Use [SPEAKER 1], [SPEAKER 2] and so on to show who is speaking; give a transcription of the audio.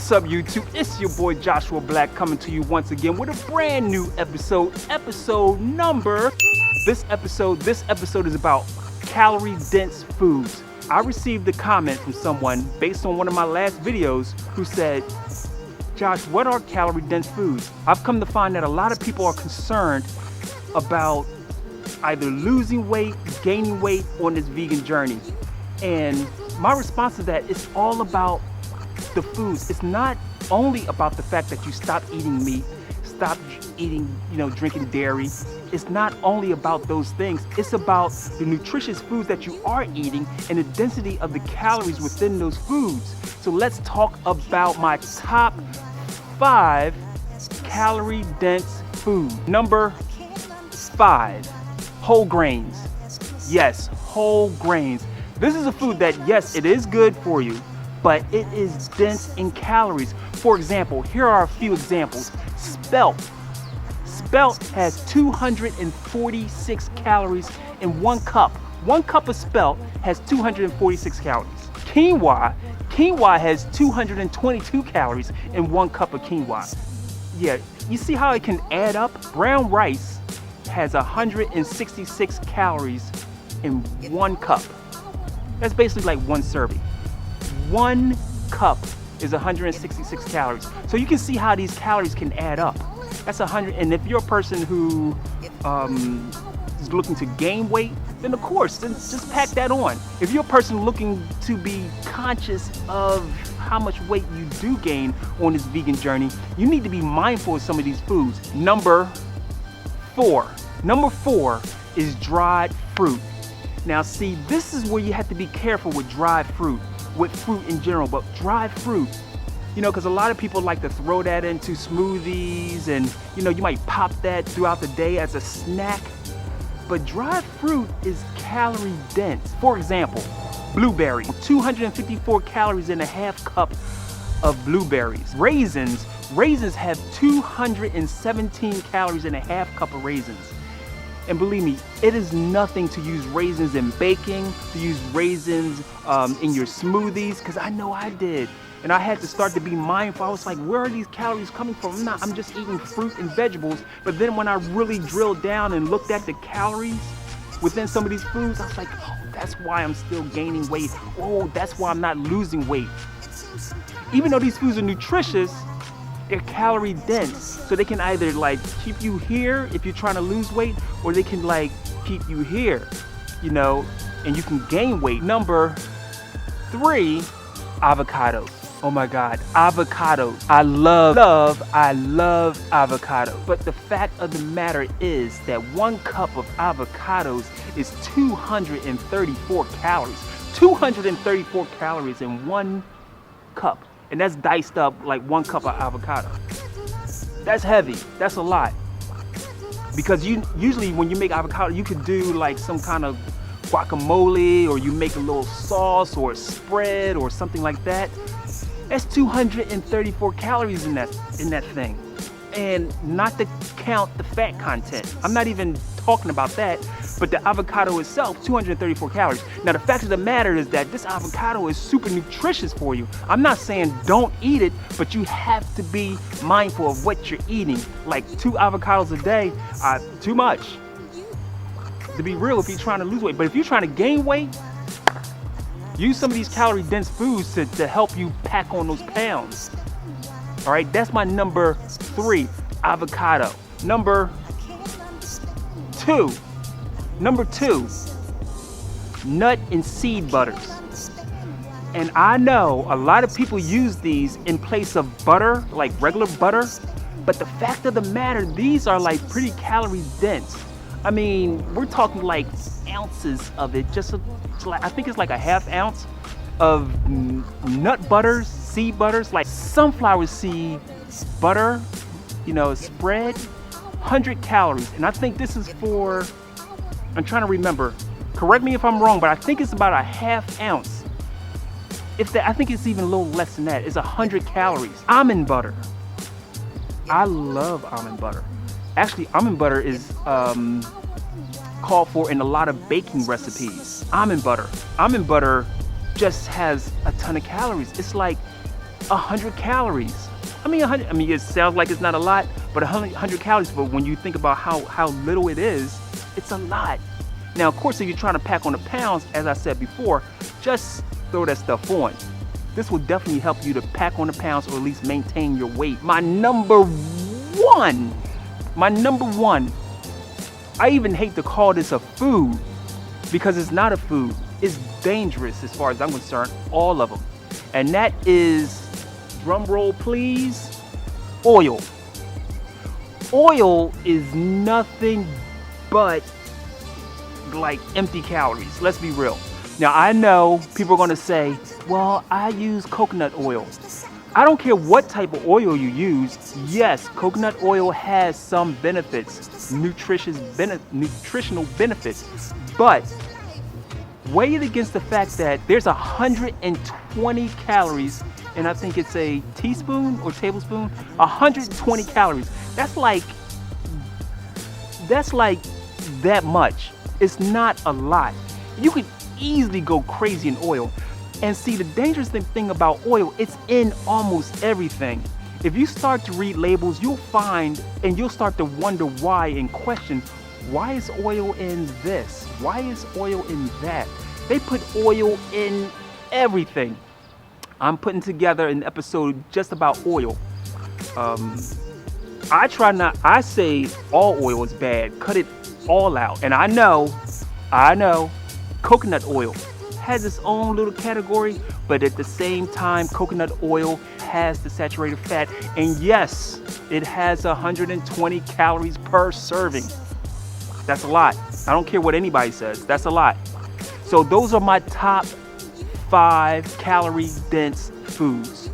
[SPEAKER 1] What's up, YouTube? It's your boy Joshua Black coming to you once again with a brand new episode number. This episode is about calorie dense foods. I received a comment from someone based on one of my last videos who said, Josh, what are calorie dense foods? I've come to find that a lot of people are concerned about either losing weight, gaining weight on this vegan journey. And my response to that is all about the foods. It's not only about the fact that you stop eating meat, stop eating, drinking dairy. It's not only about those things. It's about the nutritious foods that you are eating and the density of the calories within those foods. So let's talk about my top 5 calorie dense foods. Number 5, whole grains. Yes, whole grains. This is a food that, yes, it is good for you, but it is dense in calories. For example, here are a few examples. Spelt. Spelt has 246 calories in 1 cup. 1 cup of spelt has 246 calories. Quinoa. Quinoa has 222 calories in 1 cup of quinoa. Yeah, you see how it can add up? Brown rice has 166 calories in 1 cup. That's basically like 1 serving. 1 cup is 166 calories. So you can see how these calories can add up. That's 100. And if you're a person who is looking to gain weight, then of course, then just pack that on. If you're a person looking to be conscious of how much weight you do gain on this vegan journey, you need to be mindful of some of these foods. Number 4 is dried fruit. Now see, this is where you have to be careful with dried fruit, with fruit in general, but dried fruit, because a lot of people like to throw that into smoothies and, you might pop that throughout the day as a snack. But dried fruit is calorie dense. For example, blueberry, 254 calories in a half cup of blueberries. Raisins have 217 calories in a half cup of raisins. And believe me, it is nothing to use raisins in baking, to use raisins in your smoothies, because I know I did. And I had to start to be mindful. I was like, where are these calories coming from? I'm just eating fruit and vegetables. But then when I really drilled down and looked at the calories within some of these foods, I was like, oh, that's why I'm still gaining weight. Oh, that's why I'm not losing weight. Even though these foods are nutritious, they're calorie dense. So they can either keep you here if you're trying to lose weight, or they can keep you here, and you can gain weight. Number 3, avocados. Oh my God, avocados. I love avocados. But the fact of the matter is that 1 cup of avocados is 234 calories. 234 calories in 1 cup. And that's diced up like 1 cup of avocado. That's heavy, that's a lot. Because usually when you make avocado, you could do some kind of guacamole, or you make a little sauce or a spread or something like that. That's 234 calories in that thing. And not to count the fat content. I'm not even talking about that, but the avocado itself, 234 calories. Now the fact of the matter is that this avocado is super nutritious for you. I'm not saying don't eat it, but you have to be mindful of what you're eating. Like 2 avocados a day, too much. To be real, if you're trying to lose weight. But if you're trying to gain weight, use some of these calorie dense foods to help you pack on those pounds. All right, that's my number 3, avocado. Number 2, nut and seed butters. And I know a lot of people use these in place of butter, like regular butter. But the fact of the matter, these are pretty calorie dense. I mean, we're talking ounces of it. I think it's a half ounce of nut butters, seed butters, like sunflower seed butter, spread, 100 calories. And I think this is for, I'm trying to remember, correct me if I'm wrong, but I think it's about a half ounce. I think it's even a little less than that. It's 100 calories. Almond butter. I love almond butter. Actually, almond butter is called for in a lot of baking recipes. Almond butter just has a ton of calories. It's like 100 calories. I mean, it sounds like it's not a lot, but 100 calories, but when you think about how little it is, it's a lot. Now, of course, if you're trying to pack on the pounds, as I said before, just throw that stuff on. This will definitely help you to pack on the pounds or at least maintain your weight. My number one, I even hate to call this a food because it's not a food. It's dangerous as far as I'm concerned, all of them. And that is, drum roll please, oil. Oil is nothing but like empty calories. Let's be real. Now I know people are gonna say, well, I use coconut oil. I don't care what type of oil you use. Yes, coconut oil has some benefits, nutritional benefits, but weigh it against the fact that there's 120 calories, and I think it's a teaspoon or tablespoon, 120 calories. That's like that much. It's not a lot. You could easily go crazy in oil. And see, the dangerous thing about oil, it's in almost everything. If you start to read labels, you'll find, and you'll start to wonder why and question, why is oil in this? Why is oil in that? They put oil in everything. I'm putting together an episode just about oil. I say all oil is bad, cut it all out. And I know, coconut oil has its own little category, but at the same time, coconut oil has the saturated fat. And yes, it has 120 calories per serving. That's a lot. I don't care what anybody says, that's a lot. So those are my top 5 calorie dense foods.